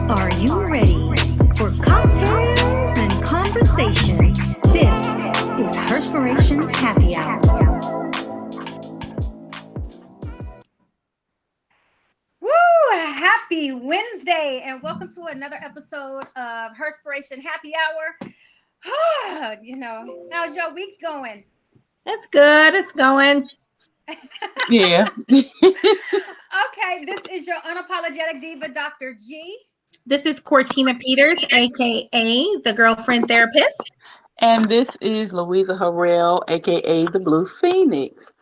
Are you ready for cocktails and conversation? This is Herspiration Happy Hour. Woo! Happy Wednesday, and welcome to another episode of Herspiration Happy Hour. How's your week's going? It's good. It's going. Yeah. Okay, this is your unapologetic diva, Dr. G. This is Cortina Peters, aka the girlfriend therapist. And this is Louisa Harrell, aka the Blue Phoenix.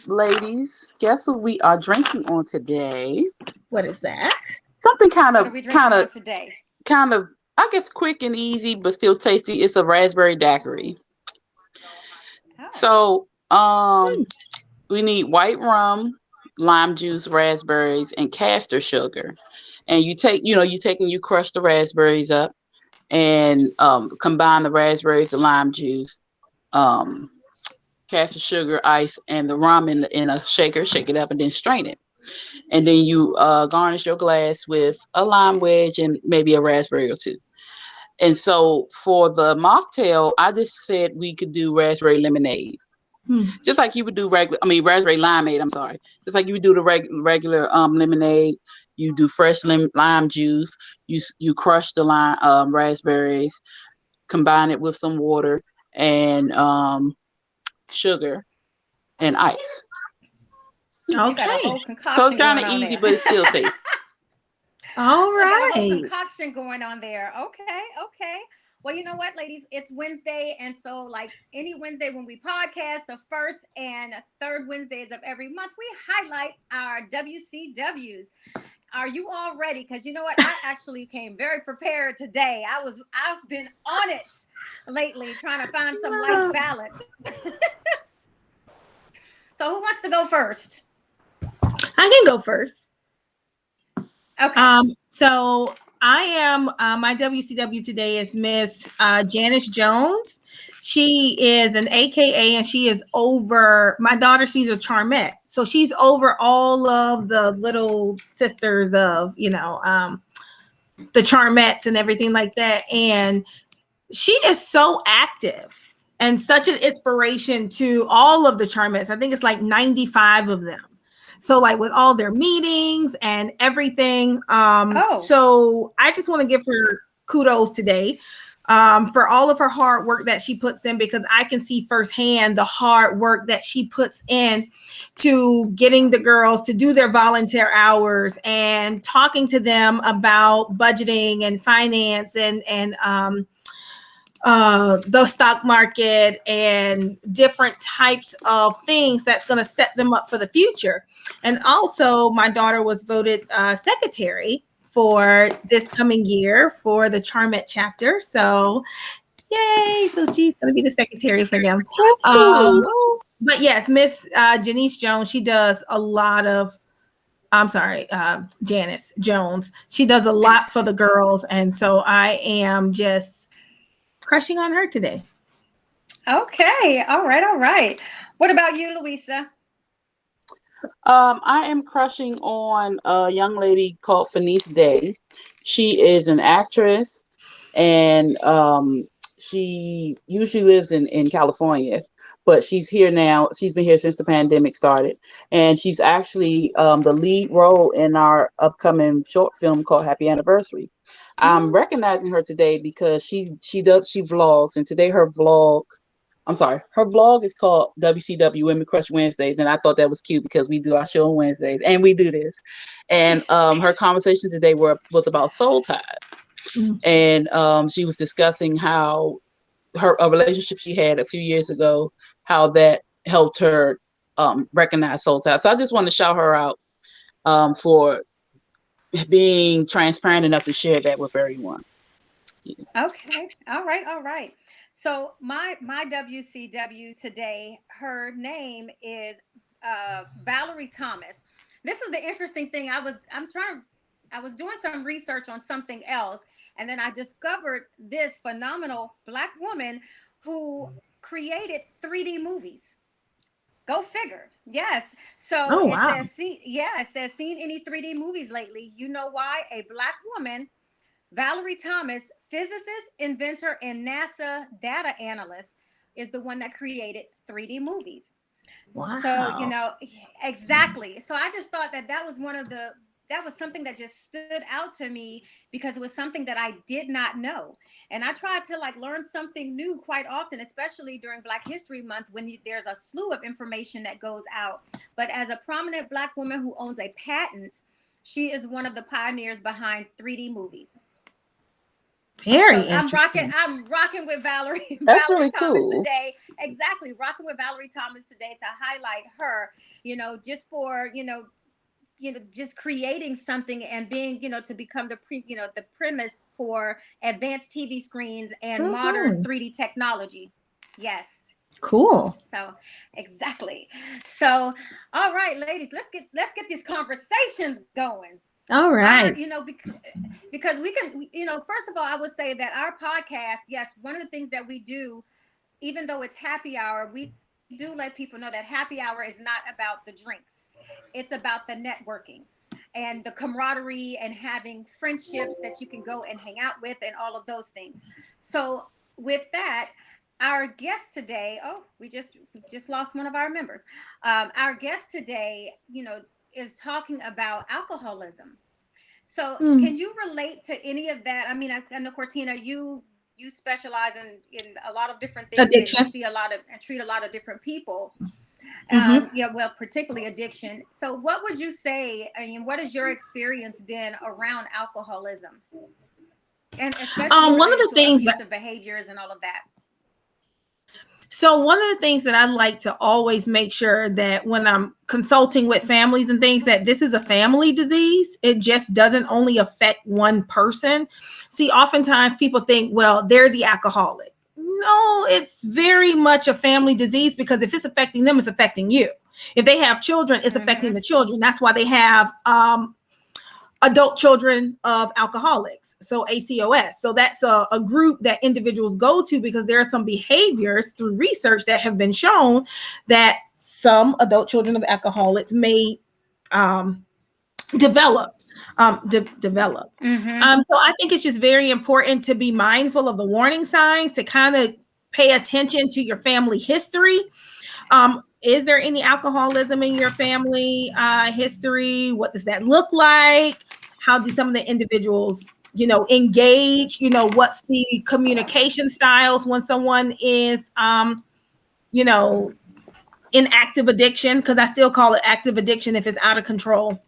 Ladies, guess what we are drinking on today? What is that? Something What are we drinking on today? I guess quick and easy, but still tasty. It's a raspberry daiquiri. Oh, So, we need white rum, lime juice, raspberries, and castor sugar. And you crush the raspberries up and combine the raspberries, the lime juice, um, castor sugar, ice, and the rum in a shaker. Shake it up and then strain it. And then you garnish your glass with a lime wedge and maybe a raspberry or two. And so for the mocktail, I just said we could do raspberry lemonade. Hmm. Just like you would do raspberry limeade. I'm sorry. Just like you would do the regular lemonade. You do fresh lime juice. You crush the lime raspberries, combine it with some water and sugar and ice. you got a Okay. whole So it's concoction kind going of on easy, there. but it still tastes. All So I got a whole right. concoction going on there. Okay. Well, you know what, ladies? It's Wednesday, and so like any Wednesday when we podcast, the first and third Wednesdays of every month, we highlight our WCWs. Are you all ready? Because you know what, I actually came very prepared today. I've been on it lately, trying to find some life balance. So who wants to go first? I can go first. Okay. So I am my WCW today is Miss Janice Jones. She is an AKA and she is over my daughter. She's a Charmette. So she's over all of the little sisters of, the Charmettes and everything like that. And she is so active and such an inspiration to all of the Charmettes. I think it's like 95 of them. So like with all their meetings and everything. Oh, So I just want to give her kudos today for all of her hard work that she puts in, because I can see firsthand the hard work that she puts in to getting the girls to do their volunteer hours and talking to them about budgeting and finance and the stock market and different types of things that's going to set them up for the future. And also, my daughter was voted secretary for this coming year for the Charmette chapter. So, yay! So she's going to be the secretary for them. That's Um, cool. but yes, Miss Janice Jones, she does a lot of. I'm sorry, Janice Jones. She does a lot for the girls, and so I am just crushing on her today. okay. All right. What about you, Louisa? I am crushing on a young lady called Fenice Day. She is an actress, and she usually lives in California, but she's here now. She's been here since the pandemic started, and she's actually the lead role in our upcoming short film called Happy Anniversary. I'm recognizing her today because she vlogs, and today her vlog is called WCW Women Crush Wednesdays, and I thought that was cute because we do our show on Wednesdays, and we do this. And her conversation today was about soul ties, Mm. and she was discussing how a relationship she had a few years ago, how that helped her recognize soul ties. So I just want to shout her out for being transparent enough to share that with everyone. Yeah. Okay. All right. So my WCW today, her name is Valerie Thomas. This is the interesting thing. I was doing some research on something else, and then I discovered this phenomenal black woman who created 3D movies. Go figure. Yes. So Oh, it wow. says, it says, seen any 3D movies lately? You know why? A Black woman, Valerie Thomas, physicist, inventor, and NASA data analyst, is the one that created 3D movies. So, Wow. exactly. So I just thought that that was that was something that just stood out to me because it was something that I did not know. And I try to like learn something new quite often, especially during Black History Month when there's a slew of information that goes out. But as a prominent Black woman who owns a patent, she is one of the pioneers behind 3D movies. Very So interesting. I'm rocking with Valerie That's Valerie really Thomas cool. today. Exactly, rocking with Valerie Thomas today to highlight her. Just for just creating something and being to become the premise for advanced TV screens and modern Mhm. 3D technology. Yes. Cool. So exactly. So all right, ladies, let's get these conversations going. All Our right. because we can first of all, I would say that our podcast, yes, one of the things that we do, even though it's happy hour, we do let people know that happy hour is not about the drinks. It's about the networking and the camaraderie and having friendships that you can go and hang out with and all of those things. So with that, our guest today, oh, we just lost one of our members. Our guest today, is talking about alcoholism. So Mm. can you relate to any of that? I mean, I know Cortina, you specialize in a lot of different things and you Addiction. see a lot of and treat a lot of different people. Mm-hmm. Yeah, well, particularly addiction. So what would you say? I mean, what has your experience been around alcoholism? And especially One of related the to things that abusive behaviors and all of that. So one of the things that I like to always make sure that when I'm consulting with families and things, that this is a family disease. It just doesn't only affect one person. See, oftentimes people think, well, they're the alcoholic. No, it's very much a family disease because if it's affecting them, it's affecting you. If they have children, it's affecting Mm-hmm. the children. That's why they have adult children of alcoholics, so ACOS. So that's a group that individuals go to because there are some behaviors through research that have been shown that some adult children of alcoholics may um, develop. Develop. Mm-hmm. So I think it's just very important to be mindful of the warning signs, to kind of pay attention to your family history. Is there any alcoholism in your family history? What does that look like? How do some of the individuals, engage? What's the communication styles when someone is, you know, in active addiction? Because I still call it active addiction if it's out of control.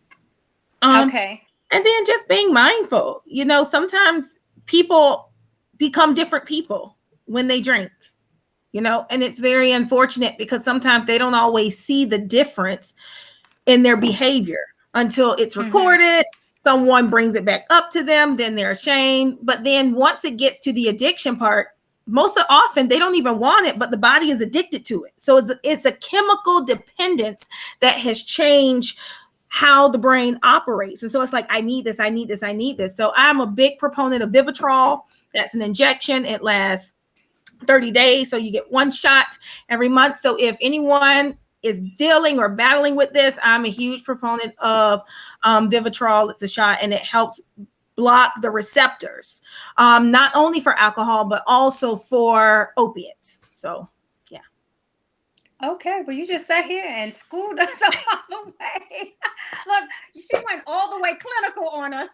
Um, Okay. and then just being mindful. Sometimes people become different people when they drink. And it's very unfortunate because sometimes they don't always see the difference in their behavior until it's Mm-hmm. recorded. Someone brings it back up to them, then they're ashamed. But then once it gets to the addiction part, most often they don't even want it, but the body is addicted to it. So it's a chemical dependence that has changed how the brain operates. And so it's like, I need this, I need this, I need this. So I'm a big proponent of Vivitrol. That's an injection. It lasts 30 days. So you get one shot every month. So if anyone is dealing or battling with this, I'm a huge proponent of Vivitrol. It's a shot and it helps block the receptors, not only for alcohol, but also for opiates. So, yeah. Okay, well, you just sat here and schooled us all the way. Look, she went all the way clinical on us.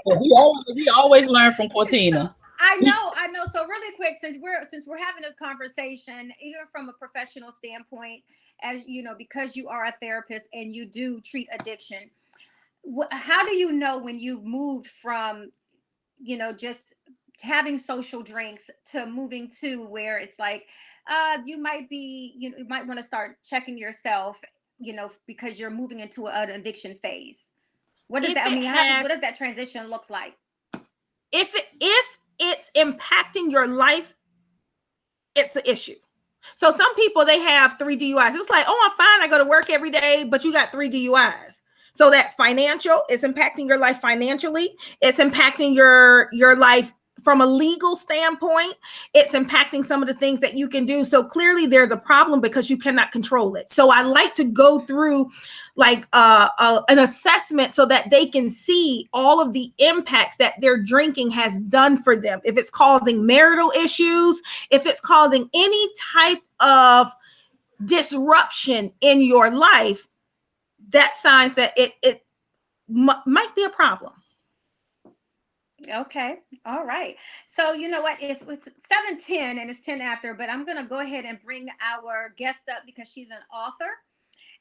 We always learn from So, Cortina. I know. So really quick, since we're having this conversation, even from a professional standpoint, as you know, because you are a therapist and you do treat addiction, how do you know when you've moved from, just having social drinks to moving to where it's like, you might want to start checking yourself, because you're moving into an addiction phase. What does If that? I it mean, has, what does that transition looks like? if it's impacting your life, it's an issue. So some people, they have 3 DUIs. It was like, oh, I'm fine. I go to work every day, but you got 3 DUIs. So that's financial. It's impacting your life financially. It's impacting your life from a legal standpoint, it's impacting some of the things that you can do. So clearly there's a problem because you cannot control it. So I like to go through like an assessment so that they can see all of the impacts that their drinking has done for them. If it's causing marital issues, if it's causing any type of disruption in your life, that signs that it might be a problem. Okay. All right. So you know what? It's 7:10 and it's 10 after, but I'm gonna go ahead and bring our guest up because she's an author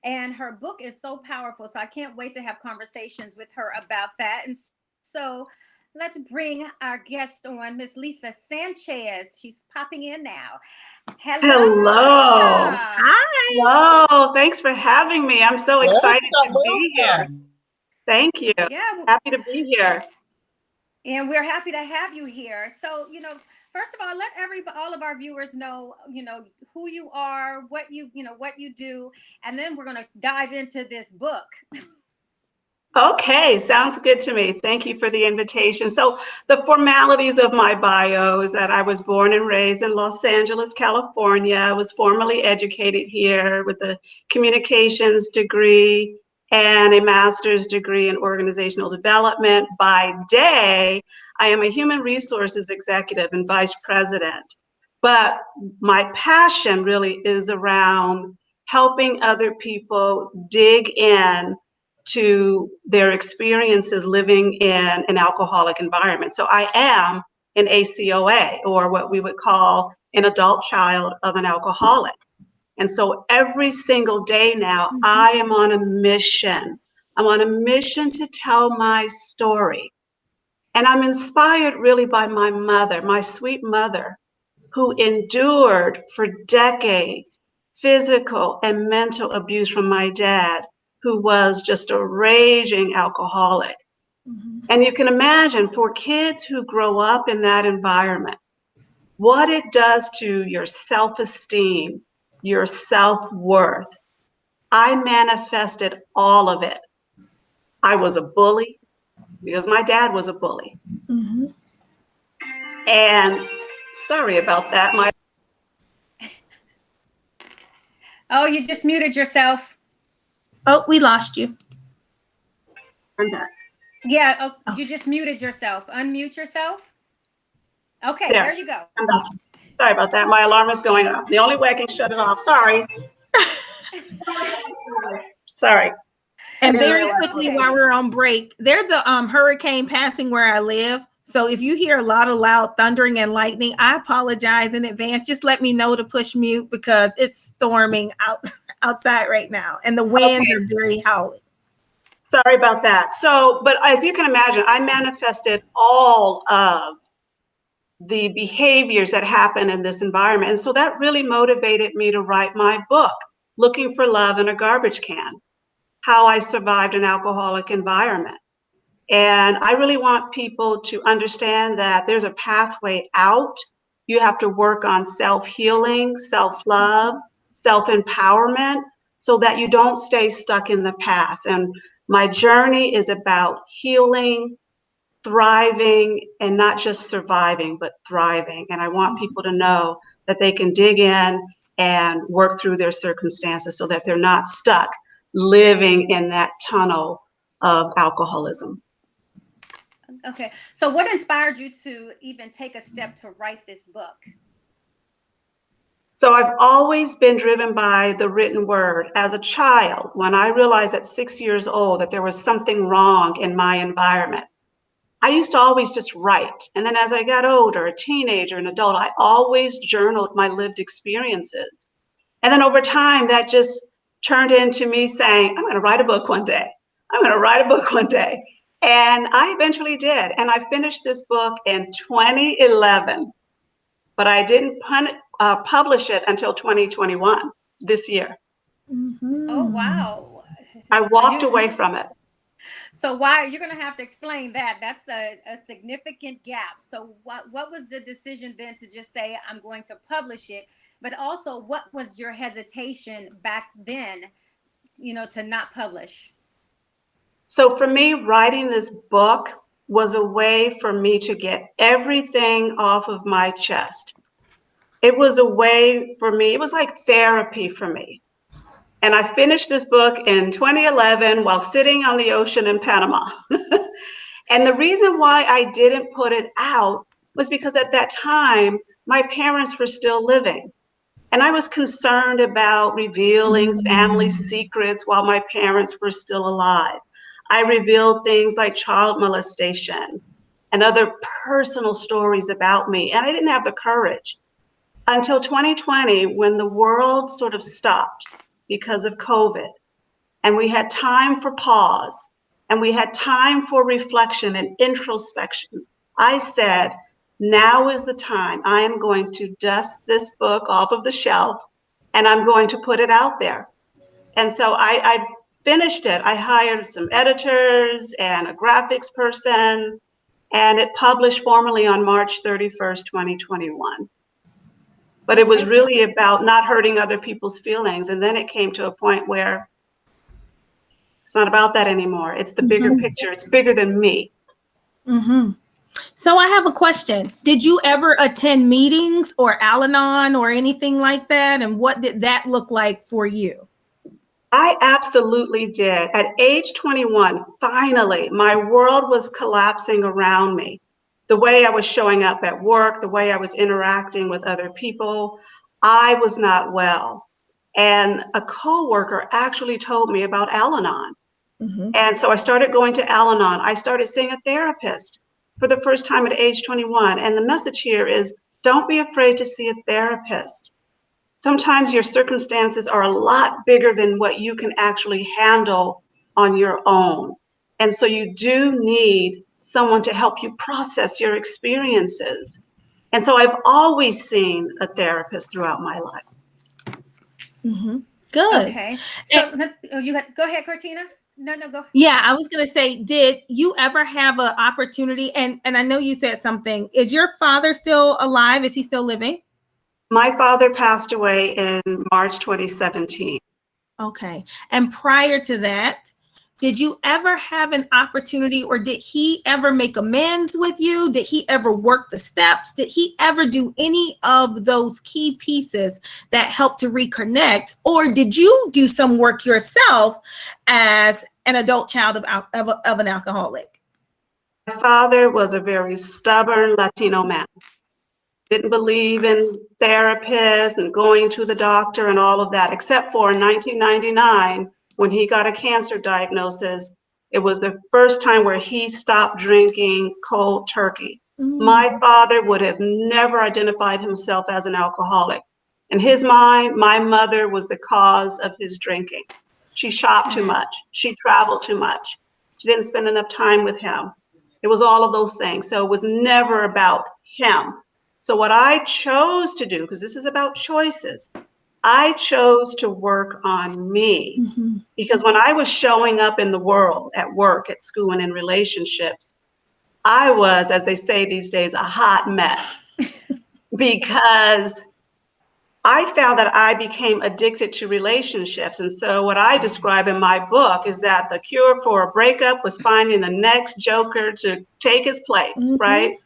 and her book is so powerful. So I can't wait to have conversations with her about that. And so let's bring our guest on, Miss Lisa Sanchez. She's popping in now. Hello. Hello. Lisa. Hi. Hello. Thanks for having me. I'm so excited to be here. Thank you. Yeah. Happy to be here. And we're happy to have you here. So, first of all, let all of our viewers know, who you are, what you do, and then we're going to dive into this book. Okay, sounds good to me. Thank you for the invitation. So the formalities of my bio is that I was born and raised in Los Angeles, California. I was formally educated here with a communications degree and a master's degree in organizational development. By day, I am a human resources executive and vice president. But my passion really is around helping other people dig in to their experiences living in an alcoholic environment. So I am an ACOA, or what we would call an adult child of an alcoholic. And so every single day now, I am on a mission. I'm on a mission to tell my story. And I'm inspired really by my mother, my sweet mother, who endured for decades physical and mental abuse from my dad, who was just a raging alcoholic. Mm-hmm. And you can imagine for kids who grow up in that environment, what it does to your self-esteem, your self-worth. I manifested all of it. I was a bully because my dad was a bully. Mm-hmm. And sorry about that. Oh, you just muted yourself. Oh, we lost you. I'm back. Yeah, you just muted yourself. Unmute yourself. Okay, there you go. I'm back. Sorry about that. My alarm is going off. The only way I can shut it off. Sorry. Sorry. And very quickly, while we're on break, there's a hurricane passing where I live. So if you hear a lot of loud thundering and lightning, I apologize in advance. Just let me know to push mute because it's storming outside right now. And the winds are very howling. Sorry about that. So, but as you can imagine, I manifested all of the behaviors that happen in this environment. And so that really motivated me to write my book, Looking for Love in a Garbage Can, How I Survived an Alcoholic Environment. And I really want people to understand that there's a pathway out. You have to work on self-healing, self-love, self-empowerment, so that you don't stay stuck in the past. And my journey is about healing, thriving, and not just surviving, but thriving. And I want people to know that they can dig in and work through their circumstances so that they're not stuck living in that tunnel of alcoholism. Okay. So what inspired you to even take a step to write this book? So I've always been driven by the written word. As a child, when I realized at 6 years old that there was something wrong in my environment, I used to always just write. And then as I got older, a teenager, an adult, I always journaled my lived experiences. And then over time, that just turned into me saying, I'm going to write a book one day. I'm going to write a book one day. And I eventually did. And I finished this book in 2011, but I didn't publish it until 2021, this year. Mm-hmm. Oh, wow. I walked away from it. So why, you're going to have to explain that. That's a significant gap. So what was the decision then to just say, I'm going to publish it? But also, what was your hesitation back then, to not publish? So for me, writing this book was a way for me to get everything off of my chest. It was a way for me, it was like therapy for me. And I finished this book in 2011 while sitting on the ocean in Panama. And the reason why I didn't put it out was because at that time, my parents were still living. And I was concerned about revealing family secrets while my parents were still alive. I revealed things like child molestation and other personal stories about me. And I didn't have the courage until 2020, when the world sort of stopped because of COVID. And we had time for pause, and we had time for reflection and introspection. I said, now is the time. I am going to dust this book off of the shelf, and I'm going to put it out there. And so I finished it. I hired some editors and a graphics person, and it published formally on March 31st, 2021. But it was really about not hurting other people's feelings. And then it came to a point where it's not about that anymore. It's the bigger picture. It's bigger than me. So I have a question. Did you ever attend meetings or Al-Anon or anything like that? And what did that look like for you? I absolutely did. At age 21, finally, my world was collapsing around me. The way I was showing up at work, the way I was interacting with other people, I was not well. And a coworker actually told me about Al-Anon. And so I started going to Al-Anon. I started seeing a therapist for the first time at age 21. And the message here is, don't be afraid to see a therapist. Sometimes your circumstances are a lot bigger than what you can actually handle on your own. And so you do need someone to help you process your experiences. And so I've always seen a therapist throughout my life. Good. Okay. So go ahead, Cortina. No, go. Yeah, I was going to say, did you ever have an opportunity? And I know you said something. Is your father still alive? Is he still living? My father passed away in March 2017. Okay. And prior to that, did you ever have an opportunity, or did he ever make amends with you? Did he ever work the steps? Did he ever do any of those key pieces that help to reconnect? Or did you do some work yourself as an adult child of an alcoholic? My father was a very stubborn Latino man. Didn't believe in therapists and going to the doctor and all of that, except for in 1999, when he got a cancer diagnosis. It was the first time where he stopped drinking cold turkey. My father would have never identified himself as an alcoholic. In his mind, my mother was the cause of his drinking. She shopped too much. She traveled too much. She didn't spend enough time with him. It was all of those things. So it was never about him. So what I chose to do, because this is about choices, I chose to work on me. Because when I was showing up in the world, at work, at school, and in relationships, I was, as they say these days, a hot mess. Because I found that I became addicted to relationships. And so what I describe in my book is that the cure for a breakup was finding the next joker to take his place, right?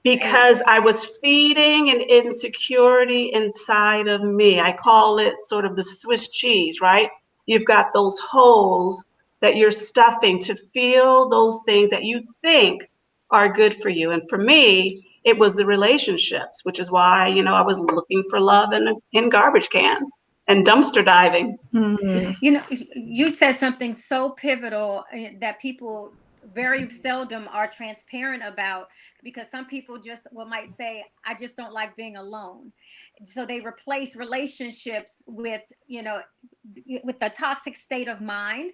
Because I was feeding an insecurity inside of me. I call it sort of the Swiss cheese, right? You've got those holes that you're stuffing to feel those things that you think are good for you. And for me, it was the relationships, which is why, I was looking for love in garbage cans and dumpster diving. You said something so pivotal that people very seldom are transparent about, because some people might say, I just don't like being alone. So they replace relationships with the toxic state of mind,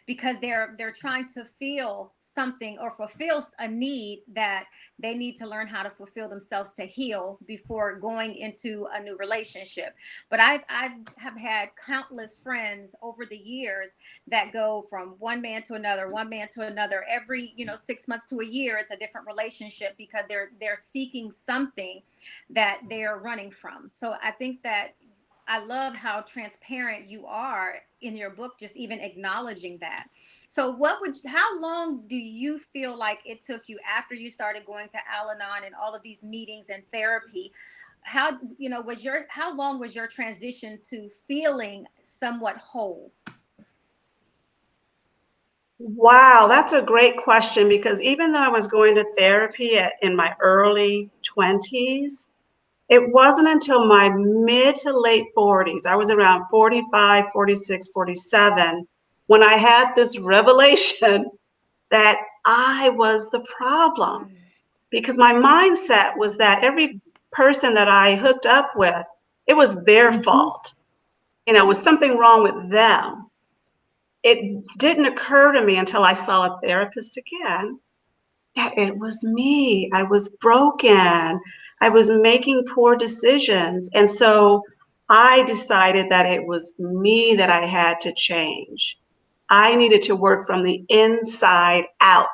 because they're trying to feel something or fulfill a need that they need to learn how to fulfill themselves to heal before going into a new relationship. But I have had countless friends over the years that go from one man to another every 6 months to a year. It's a different relationship, because they're seeking something that they're running from. So I think that I love how transparent you are in your book, just even acknowledging that. So how long do you feel like it took you after you started going to Al-Anon and all of these meetings and therapy? How, how long was your transition to feeling somewhat whole? Wow, that's a great question, because even though I was going to therapy in my early 20s, it wasn't until my mid to late 40s, I was around 45, 46, 47, when I had this revelation that I was the problem. Because my mindset was that every person that I hooked up with, it was their fault. It was something wrong with them. It didn't occur to me until I saw a therapist again that it was me. I was broken. I was making poor decisions. And so I decided that it was me that I had to change. I needed to work from the inside out,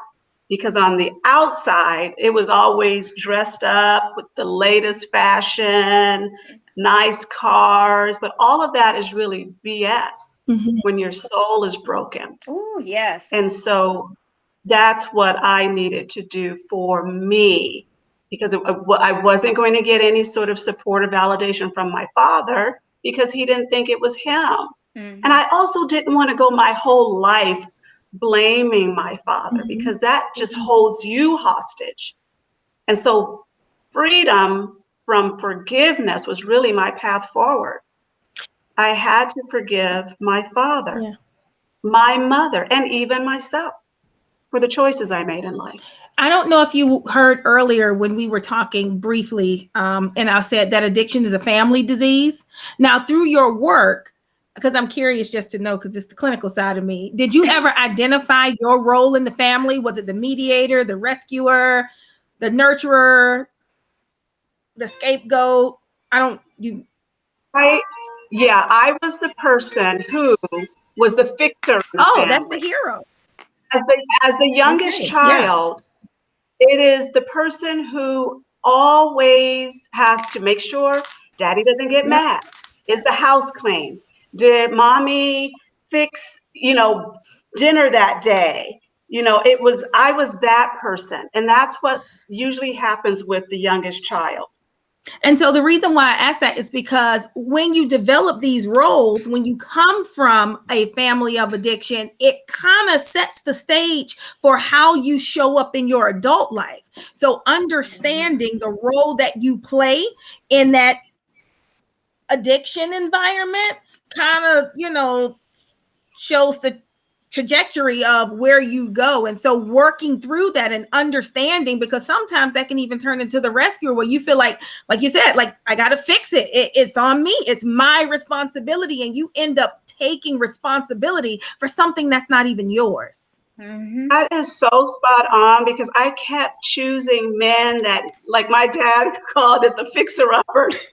because on the outside, it was always dressed up with the latest fashion, nice cars, but all of that is really BS when your soul is broken. Oh, yes. And so that's what I needed to do for me, because I wasn't going to get any sort of support or validation from my father, because he didn't think it was him. And I also didn't want to go my whole life blaming my father, because that just holds you hostage. And so freedom from forgiveness was really my path forward. I had to forgive my father, my mother, and even myself for the choices I made in life. I don't know if you heard earlier when we were talking briefly, and I said that addiction is a family disease. Now, through your work, because I'm curious just to know, because it's the clinical side of me, did you ever identify your role in the family? Was it the mediator, the rescuer, the nurturer, the scapegoat? I was the person who was the fixer in the family. That's the hero. As the youngest child, it is the person who always has to make sure daddy doesn't get mad. Is the house clean? Did mommy fix, dinner that day? I was that person. And that's what usually happens with the youngest child. And so the reason why I ask that is because when you develop these roles, when you come from a family of addiction, it kind of sets the stage for how you show up in your adult life. So understanding the role that you play in that addiction environment kind of, shows the trajectory of where you go. And so working through that and understanding, because sometimes that can even turn into the rescuer, where you feel like you said, like, I got to fix it. It's on me. It's my responsibility. And you end up taking responsibility for something that's not even yours. That is so spot on, because I kept choosing men that, like my dad called it, the fixer-uppers.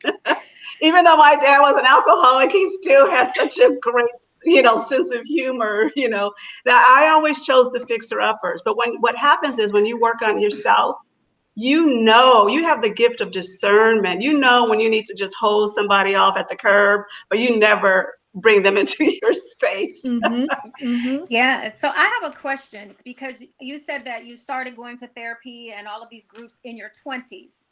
Even though my dad was an alcoholic, he still had such a great sense of humor, that I always chose the fixer-uppers. But what happens is, when you work on yourself, you have the gift of discernment. When you need to just hold somebody off at the curb, but you never bring them into your space. Yeah. So I have a question, because you said that you started going to therapy and all of these groups in your 20s.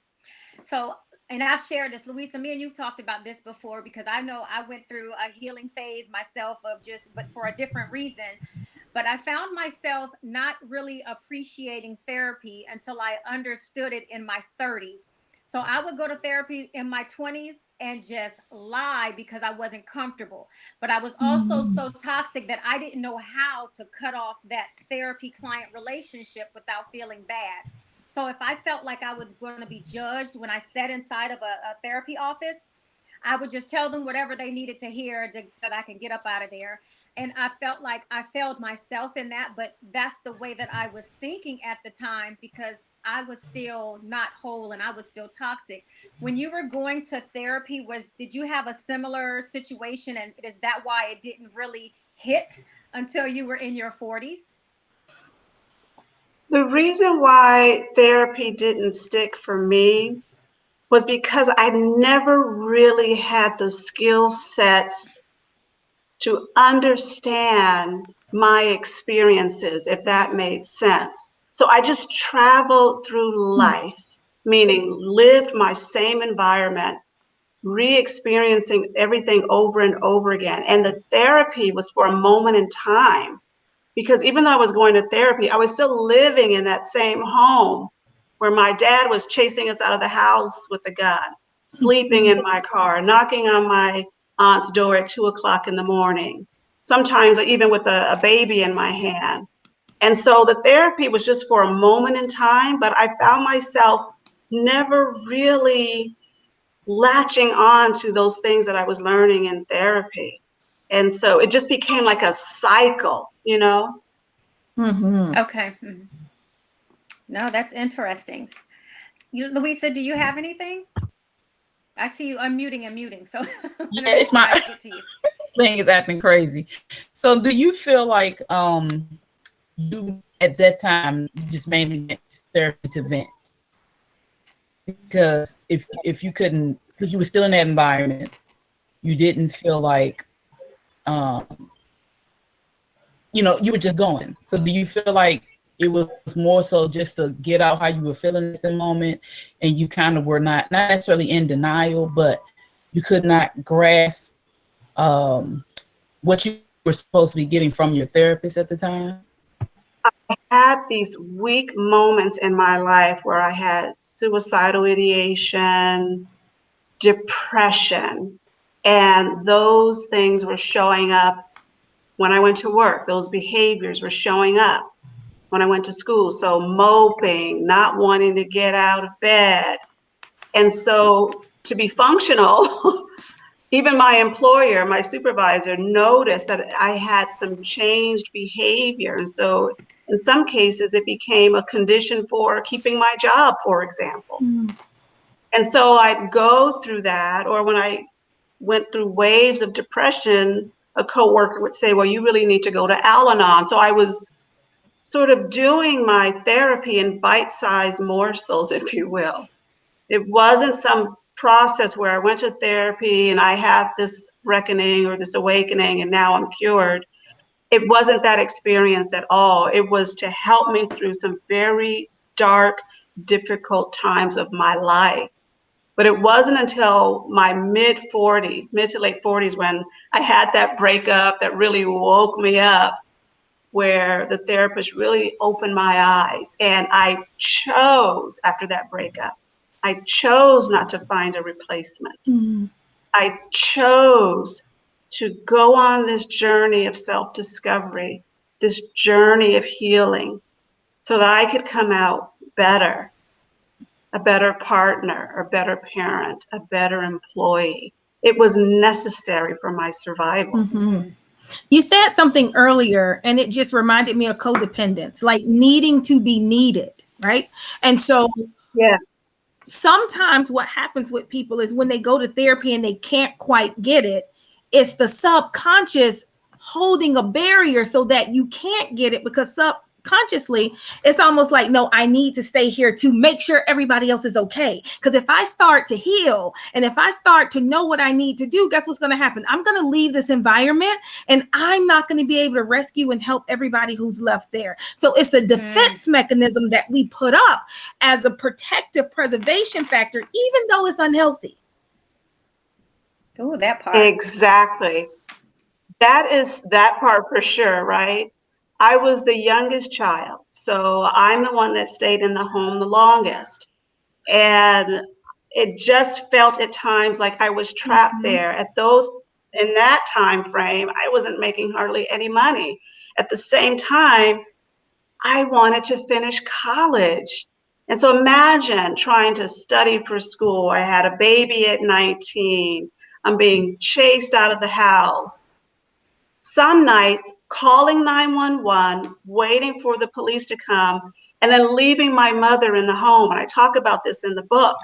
So, and I've shared this, Louisa, me and you've talked about this before, because I know I went through a healing phase myself but for a different reason. But I found myself not really appreciating therapy until I understood it in my 30s. So I would go to therapy in my 20s and just lie because I wasn't comfortable. But I was also so toxic that I didn't know how to cut off that therapy client relationship without feeling bad. So if I felt like I was going to be judged when I sat inside of a therapy office, I would just tell them whatever they needed to hear so that I can get up out of there. And I felt like I failed myself in that, but that's the way that I was thinking at the time, because I was still not whole and I was still toxic. When you were going to therapy, did you have a similar situation? And is that why it didn't really hit until you were in your 40s? The reason why therapy didn't stick for me was because I never really had the skill sets to understand my experiences, if that made sense. So I just traveled through life, meaning lived my same environment, re-experiencing everything over and over again. And the therapy was for a moment in time, because even though I was going to therapy, I was still living in that same home where my dad was chasing us out of the house with a gun, sleeping in my car, knocking on my aunt's door at 2 o'clock in the morning, sometimes even with a baby in my hand. And so the therapy was just for a moment in time, but I found myself never really latching on to those things that I was learning in therapy. And so it just became like a cycle, you know? Okay. No, that's interesting. Louisa, do you have anything? I see you unmuting and muting, so Yeah, it's my get to you. this thing is acting crazy. So do you feel like you at that time you just mainly went to therapy to vent? Because if you couldn't, because you were still in that environment, you didn't feel like you were just going. So do you feel like it was more so just to get out how you were feeling at the moment, and you kind of were not necessarily in denial, but you could not grasp what you were supposed to be getting from your therapist at the time? I had these weak moments in my life where I had suicidal ideation, depression, and those things were showing up when I went to work. Those behaviors were showing up when I went to school. So moping, not wanting to get out of bed. And so to be functional, even my employer, my supervisor noticed that I had some changed behavior. And so in some cases, it became a condition for keeping my job, for example. And so I'd go through that, or when I went through waves of depression, a coworker would say, well, you really need to go to Al-Anon. So I was sort of doing my therapy in bite-sized morsels, if you will. It wasn't some process where I went to therapy and I had this reckoning or this awakening and now I'm cured. It wasn't that experience at all. It was to help me through some very dark, difficult times of my life. But it wasn't until my mid to late 40s, when I had that breakup that really woke me up, where the therapist really opened my eyes. And I chose, after that breakup, I chose not to find a replacement. I chose to go on this journey of self-discovery, this journey of healing, so that I could come out better, a better partner, a better parent, a better employee. It was necessary for my survival. You said something earlier, and it just reminded me of codependence, like needing to be needed, right? And so yeah, sometimes what happens with people is when they go to therapy and they can't quite get it, it's the subconscious holding a barrier so that you can't get it, because subconsciously it's almost like, no, I need to stay here to make sure everybody else is okay. Because if I start to heal and if I start to know what I need to do, guess what's going to happen? I'm going to leave this environment and I'm not going to be able to rescue and help everybody who's left there. So it's a defense mechanism that we put up as a protective preservation factor, even though it's unhealthy. Oh, that part. Exactly. That is that part for sure, right? I was the youngest child, so I'm the one that stayed in the home the longest. And it just felt at times like I was trapped there. In that time frame, I wasn't making hardly any money. At the same time, I wanted to finish college. And so imagine trying to study for school. I had a baby at 19. I'm being chased out of the house. Some nights, calling 911, waiting for the police to come, and then leaving my mother in the home. And I talk about this in the book.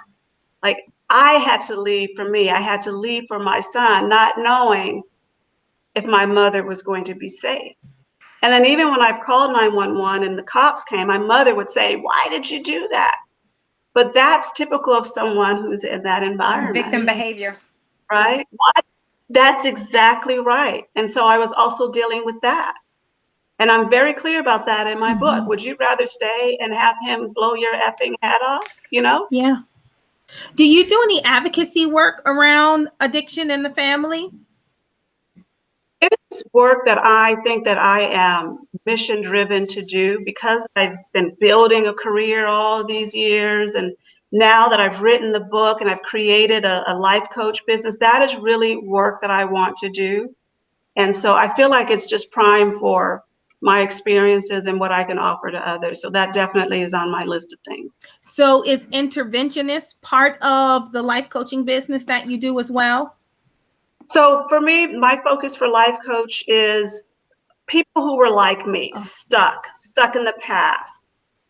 Like, I had to leave for me. I had to leave for my son, not knowing if my mother was going to be safe. And then even when I've called 911 and the cops came, my mother would say, why did you do that? But that's typical of someone who's in that environment. Victim behavior. Right? That's exactly right. And so I was also dealing with that. And I'm very clear about that in my book. Mhm. Would you rather stay and have him blow your effing head off? You know? Yeah. Do you do any advocacy work around addiction in the family? It is work that I think that I am mission driven to do because I've been building a career all these years. And now that I've written the book and I've created a life coach business, that is really work that I want to do. And so I feel like it's just prime for my experiences and what I can offer to others. So that definitely is on my list of things. So is interventionist part of the life coaching business that you do as well? So for me, my focus for life coach is people who were like me, stuck in the past,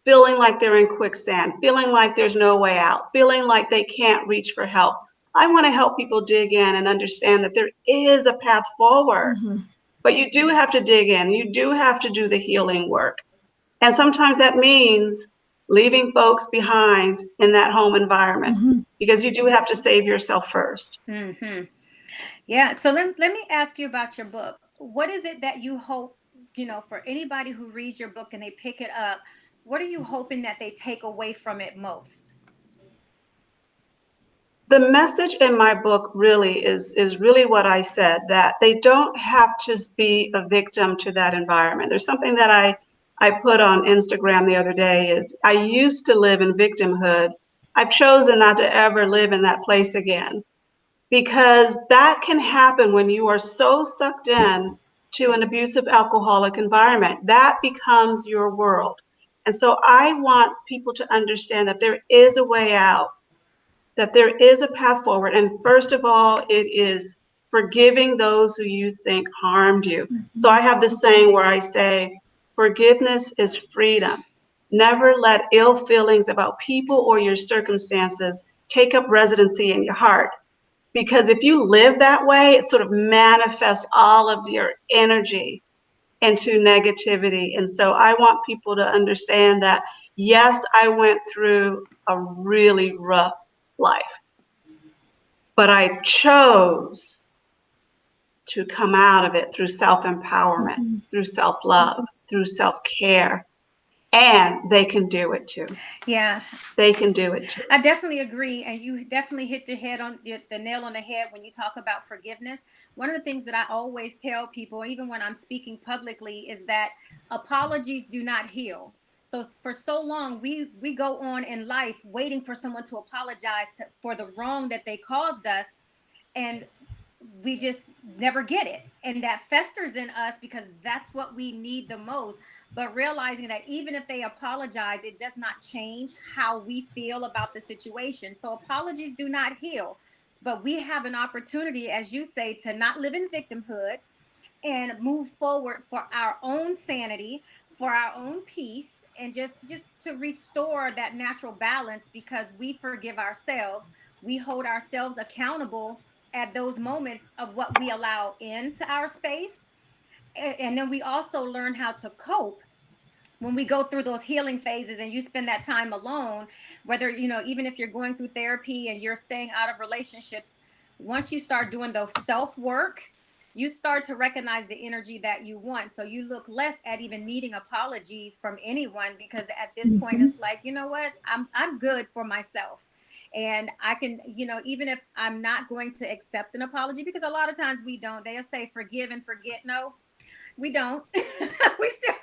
feeling like they're in quicksand, feeling like there's no way out, feeling like they can't reach for help. I want to help people dig in and understand that there is a path forward, but you do have to dig in. You do have to do the healing work. And sometimes that means leaving folks behind in that home environment because you do have to save yourself first. Mm-hmm. Yeah. So let me ask you about your book. What is it that you hope, for anybody who reads your book and they pick it up, what are you hoping that they take away from it most? The message in my book really is really what I said, that they don't have to be a victim to that environment. There's something that I put on Instagram the other day is I used to live in victimhood. I've chosen not to ever live in that place again, because that can happen when you are so sucked in to an abusive alcoholic environment. That becomes your world. And so I want people to understand that there is a way out, that there is a path forward. And first of all, it is forgiving those who you think harmed you. So I have this saying where I say, forgiveness is freedom. Never let ill feelings about people or your circumstances take up residency in your heart. Because if you live that way, it sort of manifests all of your energy into negativity. And so I want people to understand that, yes, I went through a really rough life, but I chose to come out of it through self-empowerment, through self-love, through self-care. And they can do it too. Yeah, They can do it too. I definitely agree, and you definitely hit the nail on the head when you talk about forgiveness. One of the things that I always tell people, even when I'm speaking publicly, is that apologies do not heal. So for so long, we go on in life waiting for someone to apologize for the wrong that they caused us, and we just never get it, and that festers in us because that's what we need the most. But realizing that even if they apologize, it does not change how we feel about the situation. So apologies do not heal, but we have an opportunity, as you say, to not live in victimhood and move forward for our own sanity, for our own peace, and just to restore that natural balance, because we forgive ourselves, we hold ourselves accountable at those moments of what we allow into our space. And then we also learn how to cope when we go through those healing phases and you spend that time alone, whether, even if you're going through therapy and you're staying out of relationships, once you start doing the self work, you start to recognize the energy that you want. So you look less at even needing apologies from anyone, because at this point it's like, you know what, I'm good for myself. And I can, even if I'm not going to accept an apology, because a lot of times we don't, they'll say forgive and forget. No, we don't. we still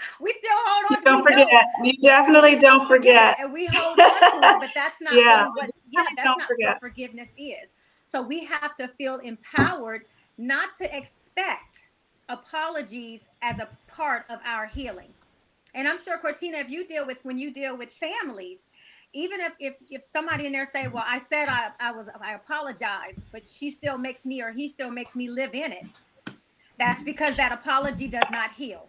hold on. Don't forget. You definitely don't forget. And we hold on to it, but that's not Yeah, really what. Yeah, that's don't not forget. what forgiveness is. So we have to feel empowered not to expect apologies as a part of our healing. And I'm sure, Cortina, if when you deal with families, even if somebody in there say, well, I said I apologize, but she still makes me, or he still makes me live in it, that's because that apology does not heal.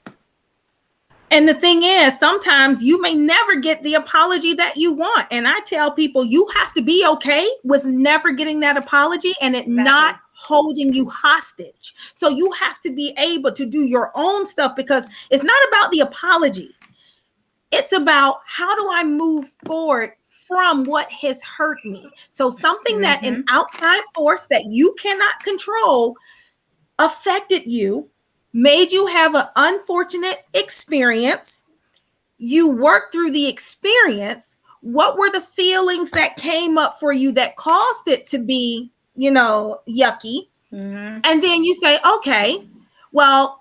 And the thing is, sometimes you may never get the apology that you want. And I tell people, you have to be okay with never getting that apology and it not holding you hostage. So you have to be able to do your own stuff, because it's not about the apology. It's about, how do I move forward from what has hurt me? So something that an outside force that you cannot control affected you. made you have an unfortunate experience. You worked through the experience. What were the feelings that came up for you that caused it to be, yucky? Mhm. And then you say, okay, well,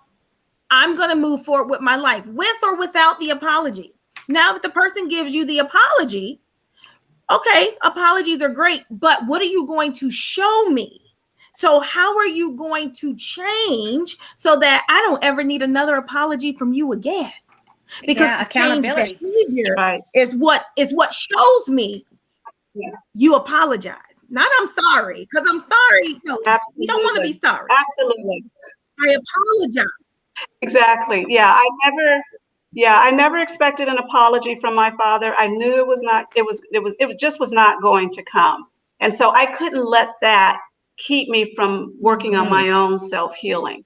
I'm going to move forward with my life with or without the apology. Now, if the person gives you the apology, okay, apologies are great, but what are you going to show me? So how are you going to change so that I don't ever need another apology from you again? Because Yeah, the change accountability. behavior Right. is what shows me Yes. you apologize. Not I'm sorry, because I'm sorry. No, you don't want to be Absolutely. sorry. Absolutely. I apologize. Exactly. I never expected an apology from my father. I knew it just was not going to come. And so I couldn't let that keep me from working on my own self-healing.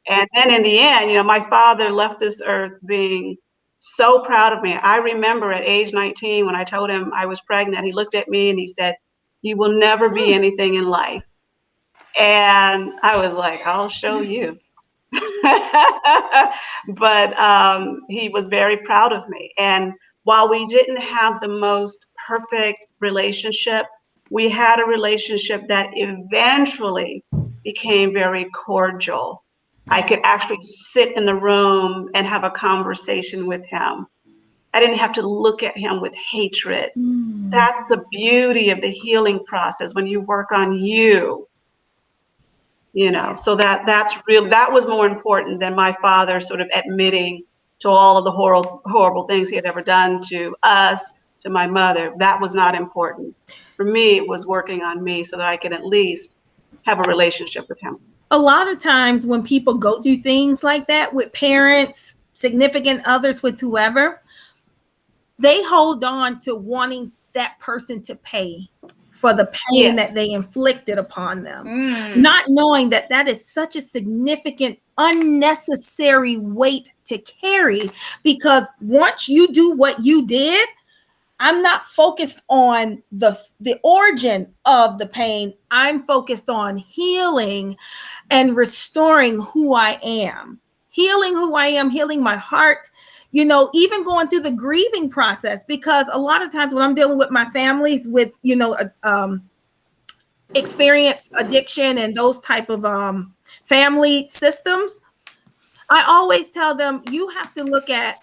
And then in the end, my father left this earth being so proud of me. I remember at age 19 when I told him I was pregnant, he looked at me and he said, "You will never be anything in life." And I was like, "I'll show you." But he was very proud of me. And while we didn't have the most perfect relationship, we had a relationship that eventually became very cordial. I could actually sit in the room and have a conversation with him. I didn't have to look at him with hatred. That's the beauty of the healing process when you work on you. So that was more important than my father sort of admitting to all of the horrible things he had ever done to us, to my mother. That was not important. For me, it was working on me so that I could at least have a relationship with him. A lot of times when people go through things like that with parents, significant others, with whoever, they hold on to wanting that person to pay for the pain that they inflicted upon them, not knowing that that is such a significant, unnecessary weight to carry, because once you do what you did, I'm not focused on the origin of the pain. I'm focused on healing and restoring who I am, healing who I am, healing my heart, even going through the grieving process, because a lot of times when I'm dealing with my families with, experience addiction and those type of family systems, I always tell them, you have to look at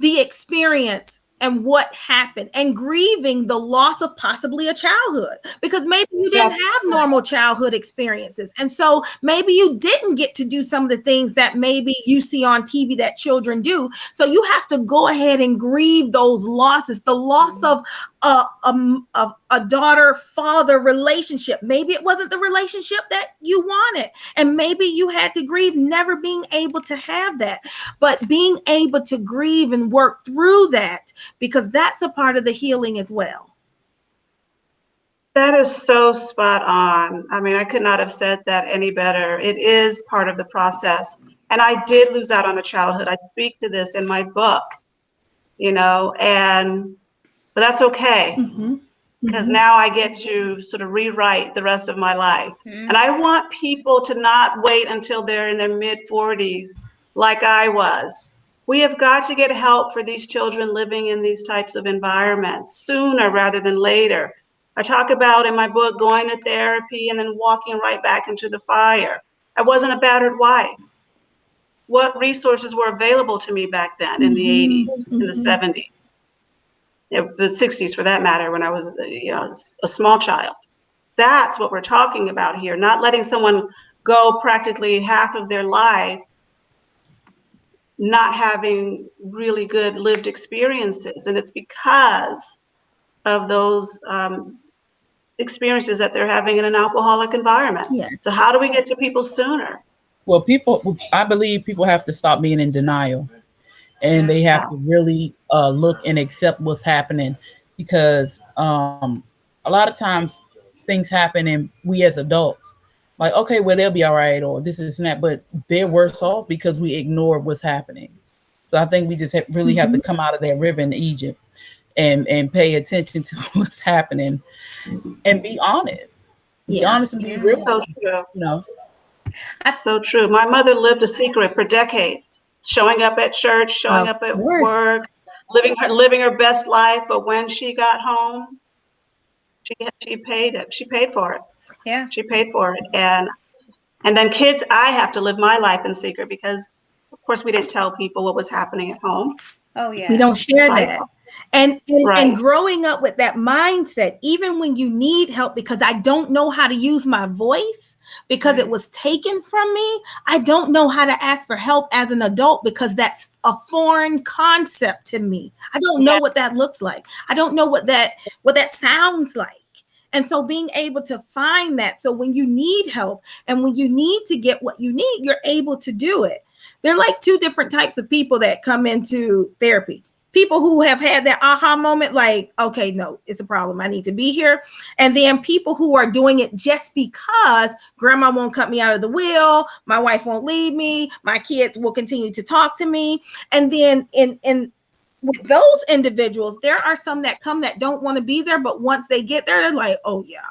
the experience and what happened, and grieving the loss of possibly a childhood, because maybe you didn't have normal childhood experiences. And so maybe you didn't get to do some of the things that maybe you see on TV that children do. So you have to go ahead and grieve those losses, the loss of a daughter-father relationship. Maybe it wasn't the relationship that you wanted. And maybe you had to grieve never being able to have that, but being able to grieve and work through that, because that's a part of the healing as well. That is so spot on. I mean, I could not have said that any better. It is part of the process. And I did lose out on a childhood. I speak to this in my book, but that's okay. Because now I get to sort of rewrite the rest of my life. And I want people to not wait until they're in their mid-40s like I was. We have got to get help for these children living in these types of environments sooner rather than later. I talk about in my book going to therapy and then walking right back into the fire. I wasn't a battered wife. What resources were available to me back then in the 80s, in the 70s? The 60s for that matter, when I was a small child. That's what we're talking about here, not letting someone go practically half of their life not having really good lived experiences. And it's because of those experiences that they're having in an alcoholic environment. So how do we get to people sooner? Well, I believe people have to stop being in denial. And they have to really look and accept what's happening, because a lot of times things happen and we as adults, like, okay, well, they'll be all right, or this and that, but they're worse off because we ignore what's happening. So I think we just really have to come out of that river in Egypt and pay attention to what's happening and be honest. Be honest and be real. So true. That's so true. My mother lived a secret for decades, showing up at church, showing Of up at course. work, living her best life. But when she got home, she paid it. She paid for it. Yeah. She paid for it. And then kids, I have to live my life in secret because, of course, we didn't tell people what was happening at home. Oh, We don't yes. share that. And Right. growing up with that mindset, even when you need help, because I don't know how to use my voice because it was taken from me, I don't know how to ask for help as an adult because that's a foreign concept to me. I don't know what that looks like. I don't know what that sounds like. And so being able to find that, so when you need help and when you need to get what you need, you're able to do it. They're like two different types of people that come into therapy. People who have had that aha moment, like, okay, no, it's a problem. I need to be here. And then people who are doing it just because grandma won't cut me out of the wheel, my wife won't leave me, my kids will continue to talk to me. And then in with those individuals, there are some that come that don't want to be there, but once they get there, they're like, oh yeah,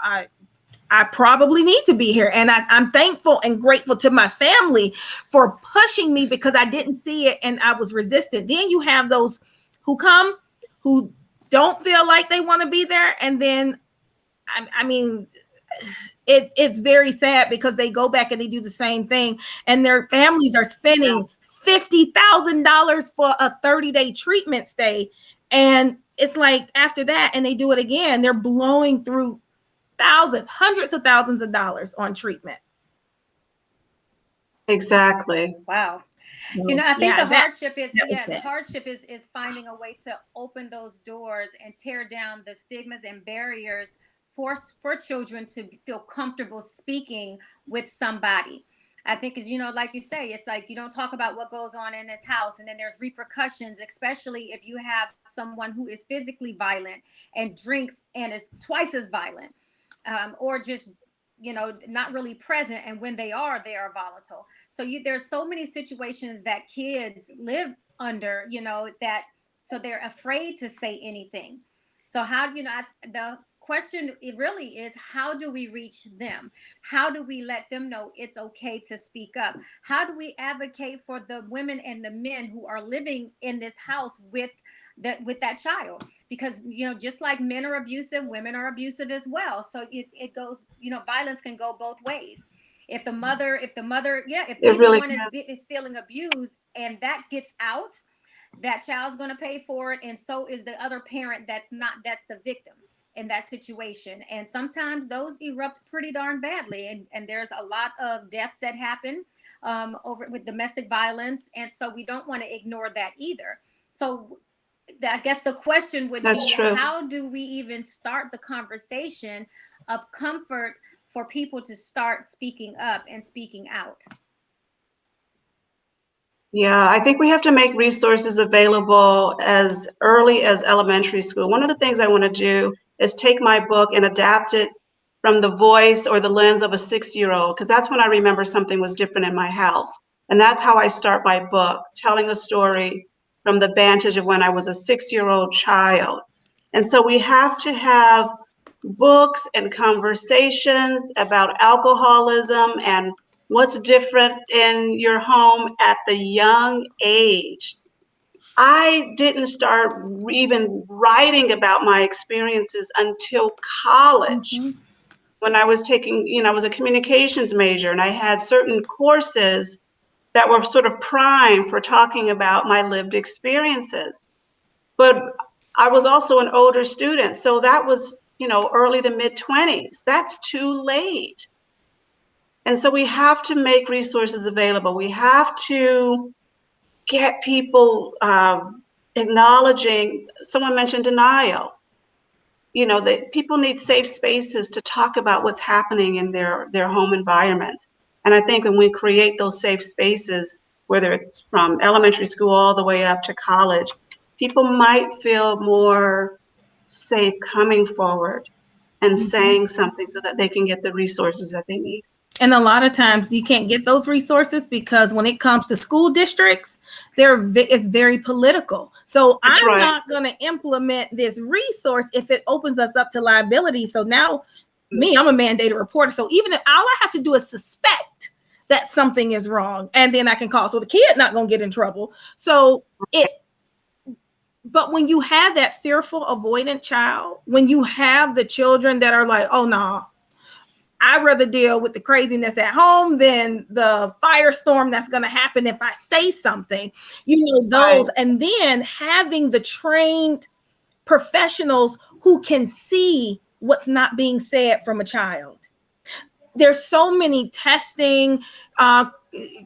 I probably need to be here. And I'm thankful and grateful to my family for pushing me because I didn't see it and I was resistant. Then you have those who come, who don't feel like they want to be there. And then, I mean, it's very sad because they go back and they do the same thing and their families are spending $50,000 for a 30-day treatment stay. And it's like after that, and they do it again, they're blowing through thousands, hundreds of thousands of dollars on treatment. Exactly. Wow. You know, I think Yeah, the hardship is, that the hardship is finding a way to open those doors and tear down the stigmas and barriers for children to feel comfortable speaking with somebody. I think, as you know, like you say, it's like you don't talk about what goes on in this house, and then there's repercussions, especially if you have someone who is physically violent and drinks and is twice as violent, or just not really present, and when they are volatile. So there's so many situations that kids live under, that so they're afraid to say anything. So how the question it really is, how do we reach them? How do we let them know it's okay to speak up? How do we advocate for the women and the men who are living in this house with that child? Because just like men are abusive, women are abusive as well. So it goes, violence can go both ways. If the mother, if either one is feeling abused and that gets out, that child's going to pay for it, and so is the other parent that's the victim in that situation. And sometimes those erupt pretty darn badly, and there's a lot of deaths that happen over with domestic violence, and so we don't want to ignore that either. So I guess the question would be, how do we even start the conversation of comfort for people to start speaking up and speaking out? Yeah, I think we have to make resources available as early as elementary school. One of the things I want to do is take my book and adapt it from the voice or the lens of a 6-year-old, because that's when I remember something was different in my house. And that's how I start my book, telling a story from the vantage of when I was a 6-year-old child. And so we have to have books and conversations about alcoholism and what's different in your home at the young age. I didn't start even writing about my experiences until college. Mm-hmm. When I was taking, I was a communications major, and I had certain courses that were sort of prime for talking about my lived experiences. But I was also an older student, so that was, early to mid-20s. That's too late. And so we have to make resources available. We have to get people acknowledging, someone mentioned denial. That people need safe spaces to talk about what's happening in their home environments. And I think when we create those safe spaces, whether it's from elementary school all the way up to college, people might feel more safe coming forward and saying something so that they can get the resources that they need. And a lot of times you can't get those resources because when it comes to school districts, it's very political. So I'm not going to implement this resource if it opens us up to liability. So now I'm a mandated reporter. So even if all I have to do is suspect that something is wrong, and then I can call. So the kid not going to get in trouble. But when you have that fearful, avoidant child, when you have the children that are like, oh no, I'd rather deal with the craziness at home than the firestorm that's going to happen if I say something, those. Right. And then having the trained professionals who can see what's not being said from a child. There's so many testing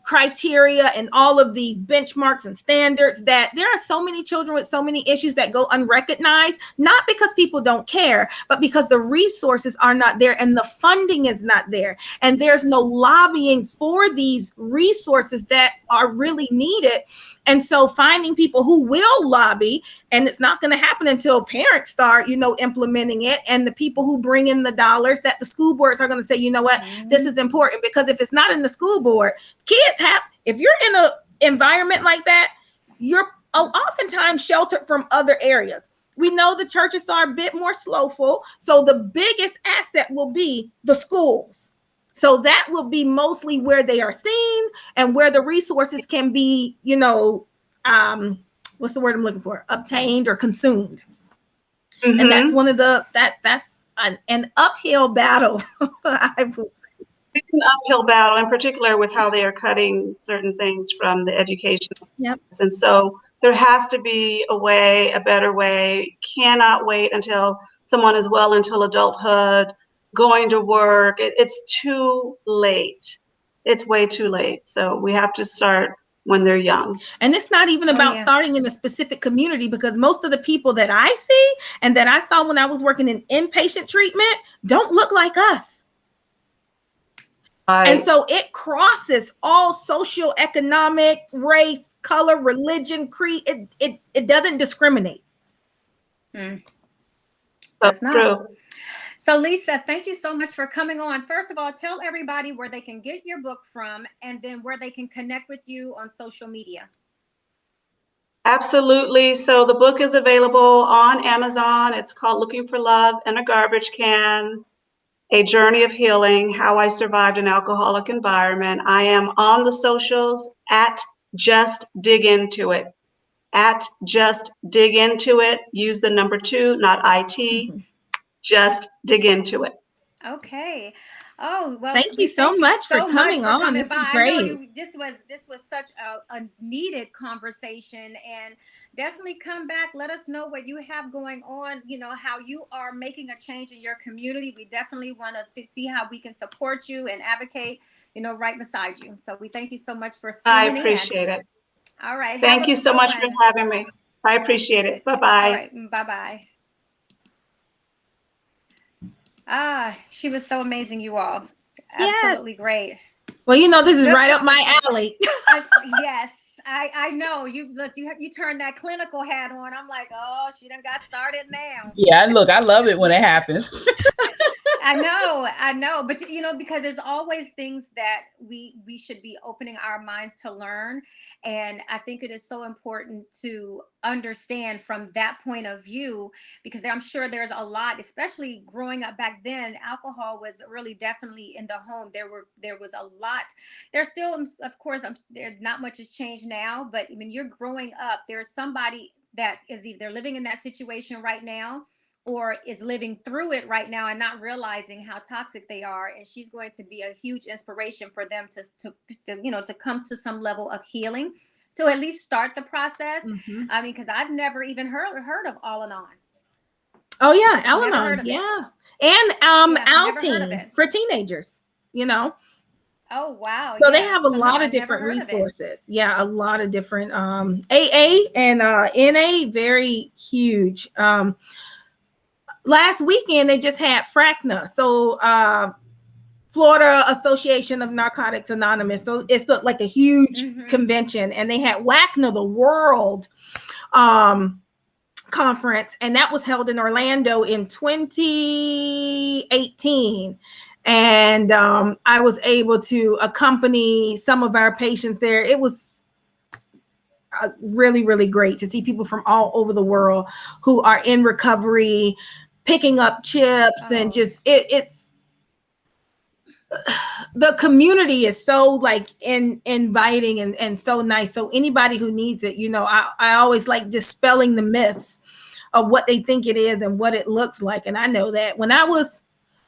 criteria and all of these benchmarks and standards that there are so many children with so many issues that go unrecognized, not because people don't care, but because the resources are not there and the funding is not there. And there's no lobbying for these resources that are really needed. And so finding people who will lobby, and it's not going to happen until parents start, implementing it, and the people who bring in the dollars, that the school boards are going to say, you know what, this is important. Because if it's not in the school board, kids if you're in an environment like that, you're oftentimes sheltered from other areas. We know the churches are a bit more slowful. So the biggest asset will be the schools. So that will be mostly where they are seen and where the resources can be, what's the word I'm looking for? Obtained or consumed. Mm-hmm. And that's one of that's an uphill battle. It's an uphill battle, in particular with how they are cutting certain things from the education. Yep. And so there has to be a better way. Cannot wait until someone is well into adulthood, going to work. It's too late. It's way too late. So we have to start when they're young. And it's not even about starting in a specific community, because most of the people that I see and that I saw when I was working in inpatient treatment don't look like us. Right. And so it crosses all socioeconomic, race, color, religion, creed. It doesn't discriminate. That's not true. So Lisa, thank you so much for coming on. First of all, tell everybody where they can get your book from, and then where they can connect with you on social media. Absolutely. So the book is available on Amazon. It's called Looking for Love in a Garbage Can: A Journey of Healing, How I Survived an Alcoholic Environment. I am on the socials at Just Dig Into It. At Just Dig Into It. Use the number 2, not IT. Mm-hmm. Just dig into it. Okay. Oh, well, thank you so much for coming on. This is great. I know this was such a needed conversation, and definitely come back. Let us know what you have going on, how you are making a change in your community. We definitely want to see how we can support you and advocate, right beside you. So we thank you so much for I appreciate it. All right. Thank you so much for having me. I appreciate it. Bye-bye. All right. Bye-bye. She was so amazing, you all. Absolutely great. Well, this is right up my alley. Yes, I know. You turned that clinical hat on. I'm like, oh, she done got started now. Yeah, look, I love it when it happens. I know. But because there's always things that we should be opening our minds to learn. And I think it is so important to understand from that point of view, because I'm sure there's a lot, especially growing up back then, alcohol was really definitely in the home. There was a lot. There's still, of course, there's not much has changed now, but when you're growing up, there's somebody that is either living in that situation right now or is living through it right now and not realizing how toxic they are. And she's going to be a huge inspiration for them to come to some level of healing, to at least start the process. Mm-hmm. I mean, because I've never even heard of Al-Anon. Oh yeah, Al-Anon, yeah. And outing for teenagers, Oh wow. So they have a lot of different resources. Yeah, a lot of different AA and NA, very huge. Last weekend, they just had FRACNA. So Florida Association of Narcotics Anonymous. So it's like a huge convention. And they had WACNA, the World Conference. And that was held in Orlando in 2018. And I was able to accompany some of our patients there. It was really, really great to see people from all over the world who are in recovery, picking up chips, and just it's the community is so like inviting and so nice. So anybody who needs it, I always like dispelling the myths of what they think it is and what it looks like. And I know that when I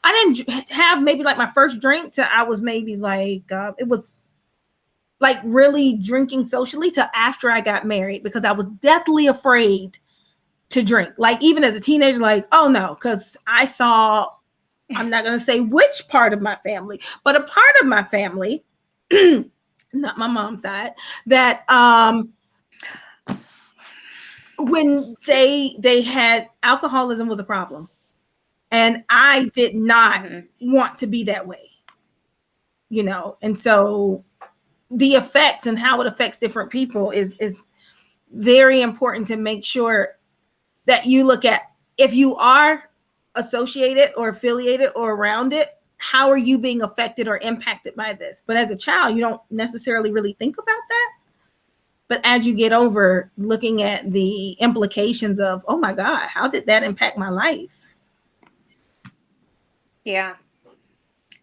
didn't have maybe like my first drink till I was maybe like, it was like really drinking socially till after I got married, because I was deathly afraid to drink. Like even as a teenager, like, oh no, because I saw, I'm not going to say which part of my family, but a part of my family, not my mom's side, that when they had alcoholism was a problem. And I did not want to be that way, and so the effects and how it affects different people is very important to make sure that you look at, if you are associated or affiliated or around it, how are you being affected or impacted by this? But as a child, you don't necessarily really think about that. But as you get over looking at the implications of, oh my God, how did that impact my life? Yeah.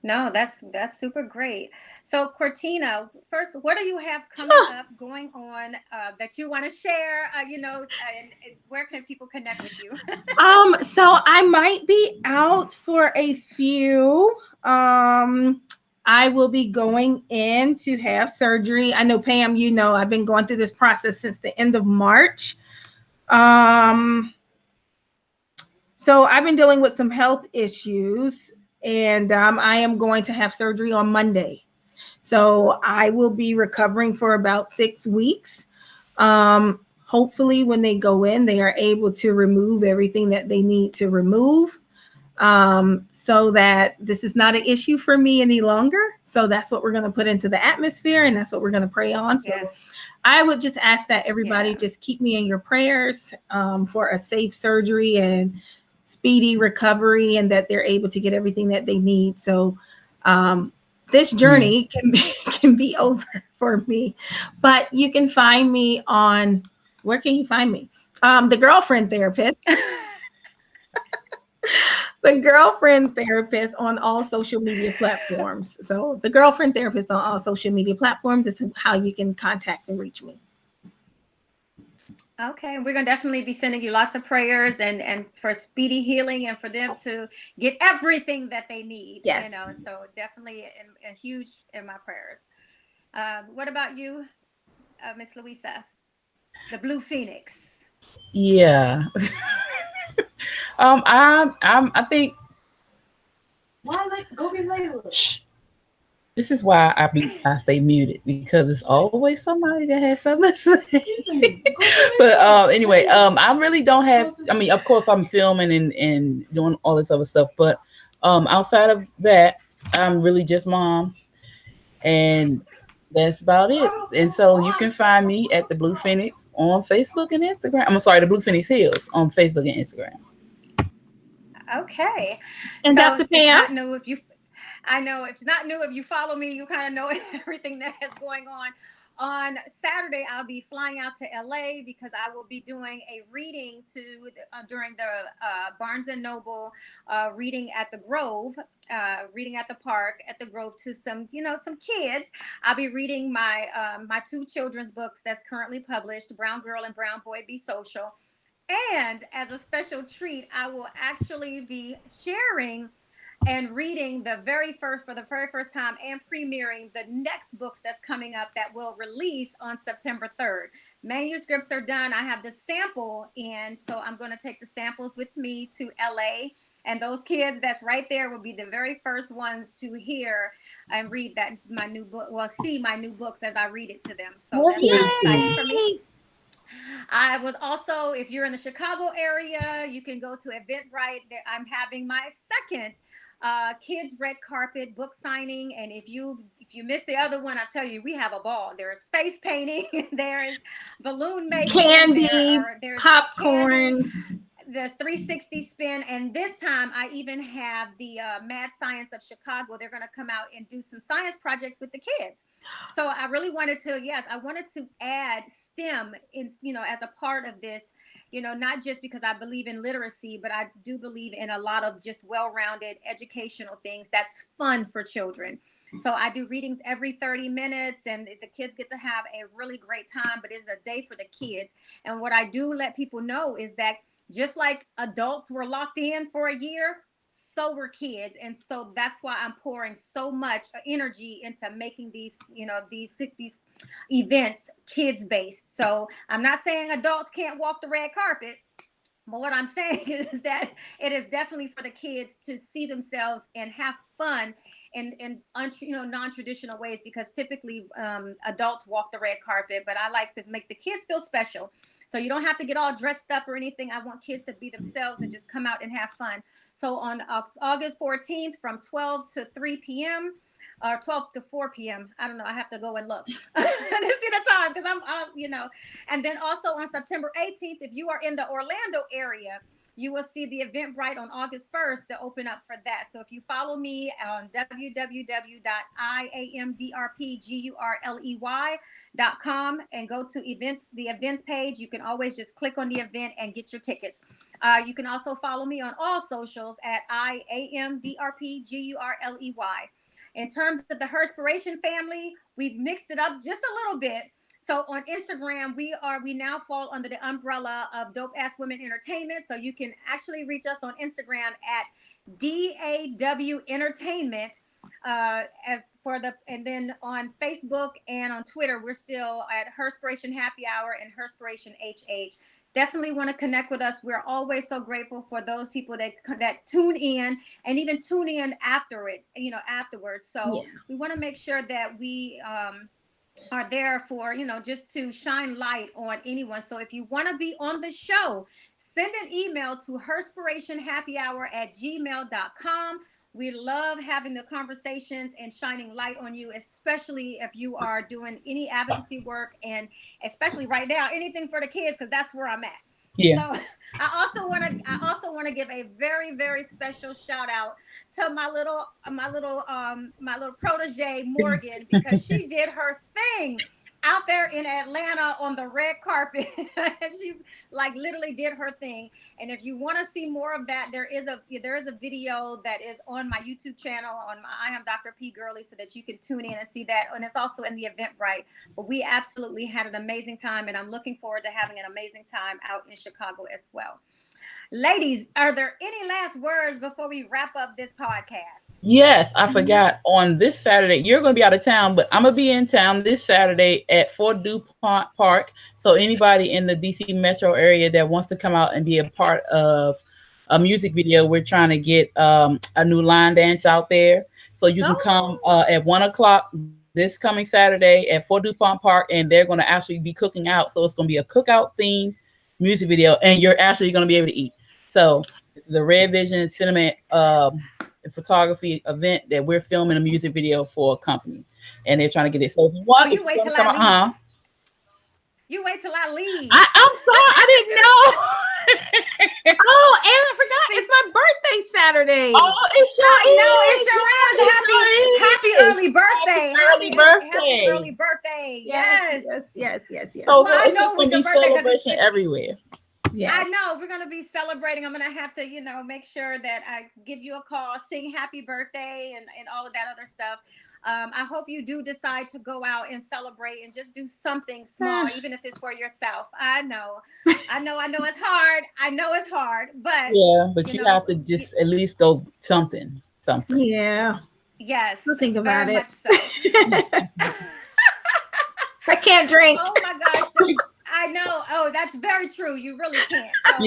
No, that's super great. So, Cortina, first, what do you have coming up, going on that you want to share? And where can people connect with you? So I might be out for a few. I will be going in to have surgery. I know, Pam, I've been going through this process since the end of March. So I've been dealing with some health issues, and I am going to have surgery on Monday. So I will be recovering for about 6 weeks. Hopefully when they go in, they are able to remove everything that they need to remove, so that this is not an issue for me any longer. So that's what we're going to put into the atmosphere, and that's what we're going to pray on. So Yes. I would just ask that everybody just keep me in your prayers for a safe surgery and speedy recovery, and that they're able to get everything that they need. So this journey can be over for me. But you can find me on, where can you find me? The Girlfriend Therapist. The Girlfriend Therapist on all social media platforms. So the Girlfriend Therapist on all social media platforms is how you can contact and reach me. Okay, we're gonna definitely be sending you lots of prayers and for speedy healing, and for them to get everything that they need. Yes. So definitely a huge in my prayers. What about you, Miss Louisa, the Blue Phoenix? Yeah. I think. Why go get Layla? Shh. This is why I stay muted, because it's always somebody that has something to say. But anyway, I really don't have. I mean, of course, I'm filming and doing all this other stuff, but outside of that, I'm really just mom, and that's about it. And so you can find me at the Blue Phoenix on Facebook and Instagram. I'm sorry, the Blue Phoenix Hills on Facebook and Instagram. Okay. And so Dr. it's Pam? not new if you I know it's not new if you follow me, you kind of know everything that is going on. On Saturday, I'll be flying out to LA because I will be doing a reading during the Barnes and Noble reading at the Grove, reading at the park at the Grove to some kids. I'll be reading my 2 children's books that's currently published, Brown Girl and Brown Boy Be Social. And as a special treat, I will actually be sharing and reading for the very first time, and premiering the next books that's coming up that will release on September 3rd. Manuscripts are done. I have the sample in, so I'm going to take the samples with me to LA. And those kids that's right there will be the very first ones to hear and read my new book, see my new books as I read it to them. So that's really exciting for me. I was also, if you're in the Chicago area, you can go to Eventbrite. I'm having my second kids red carpet book signing, and if you missed the other one, I tell you, we have a ball. There's face painting, there's balloon making, candy, there's popcorn, candy, the 360 spin, and this time I even have the Mad Science of Chicago. They're going to come out and do some science projects with the kids. So I really wanted to, I wanted to add STEM in, as a part of this. not just because I believe in literacy, but I do believe in a lot of just well-rounded educational things that's fun for children. So I do readings every 30 minutes, and the kids get to have a really great time, but it's a day for the kids. And what I do let people know is that just like adults were locked in for a year, so were kids. And so that's why I'm pouring so much energy into making these events kids based. So I'm not saying adults can't walk the red carpet, but what I'm saying is that it is definitely for the kids to see themselves and have fun in non-traditional ways, because typically adults walk the red carpet, but I like to make the kids feel special. So you don't have to get all dressed up or anything. I want kids to be themselves and just come out and have fun. So on August 14th from 12 to 3 p.m., or 12 to 4 p.m. I don't know. I have to go and look to see the time, because I'm. And then also on September 18th, if you are in the Orlando area, you will see the Eventbrite on August 1st to open up for that. So if you follow me on www.iamdrpgurley.com and go to events, the events page, you can always just click on the event and get your tickets. You can also follow me on all socials at iamdrpgurley. In terms of the Herspiration family, we've mixed it up just a little bit. So on Instagram, we now fall under the umbrella of Dope Ass Women Entertainment. So you can actually reach us on Instagram at DAW Entertainment. And then on Facebook and on Twitter, we're still at Herspiration Happy Hour and Herspiration HH. Definitely want to connect with us. We're always so grateful for those people that tune in and even tune in afterwards. So we want to make sure that we are there for, just to shine light on anyone. So if you want to be on the show, send an email to herspirationhappyhour@gmail.com. We love having the conversations and shining light on you, especially if you are doing any advocacy work, and especially right now, anything for the kids, because that's where I'm at. Yeah. So I also want to give a very, very special shout out to my little protege Morgan, because she did her thing out there in Atlanta on the red carpet. She literally did her thing. And if you want to see more of that, there is a video that is on my YouTube channel on my I Am Dr. P Girly, so that you can tune in and see that. And it's also in the Eventbrite. But we absolutely had an amazing time, and I'm looking forward to having an amazing time out in Chicago as well. Ladies, are there any last words before we wrap up this podcast? Yes, I forgot. On this Saturday, you're going to be out of town, but I'm going to be in town this Saturday at Fort DuPont Park. So anybody in the DC metro area that wants to come out and be a part of a music video, we're trying to get a new line dance out there. So you can come at 1:00 this coming Saturday at Fort DuPont Park, and they're going to actually be cooking out. So it's going to be a cookout themed music video, and you're actually going to be able to eat. So it's the Red Vision Cinema photography event that we're filming a music video for a company, and they're trying to get it. So you wait till I leave. You wait till I leave. I'm sorry, I didn't know. Oh, and I forgot, it's my birthday Saturday. Oh, it's sure is. Happy early birthday. Happy early birthday. Yes. So I know it was your birthday, celebration everywhere. Yeah, I know we're going to be celebrating. I'm going to have to, make sure that I give you a call, sing happy birthday and all of that other stuff. I hope you do decide to go out and celebrate and just do something small, even if it's for yourself. I know it's hard. I know it's hard, but you have to just at least go something. Yeah. Yes. We'll think about very it. Much so. I can't drink. Oh my gosh. I know. Oh, that's very true. You really can't. So,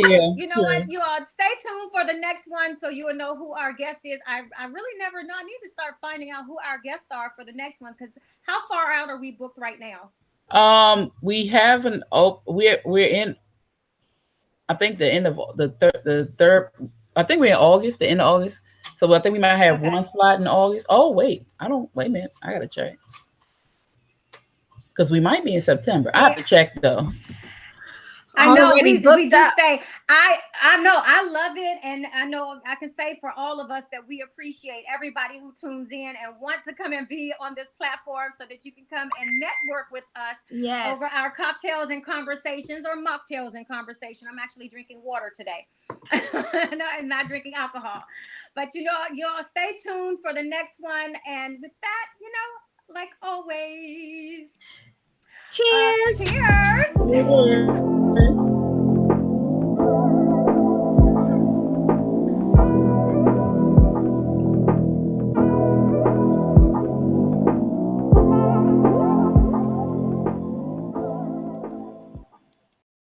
what? You all stay tuned for the next one, so you will know who our guest is. I really never know. I need to start finding out who our guests are for the next one, because how far out are we booked right now? We have we're in, I think the end of the third. I think we're in August, the end of August. So I think we might have one slot in August. Oh wait a minute. I gotta check. Because we might be in September. I have to check though. I know Already we booked do up. say I know I love it, and I know I can say for all of us that we appreciate everybody who tunes in and want to come and be on this platform so that you can come and network with us Yes. over our cocktails and conversations or mocktails and conversation. I'm actually drinking water today. not drinking alcohol, but y'all stay tuned for the next one, and with that, like always, Cheers. cheers. Yeah.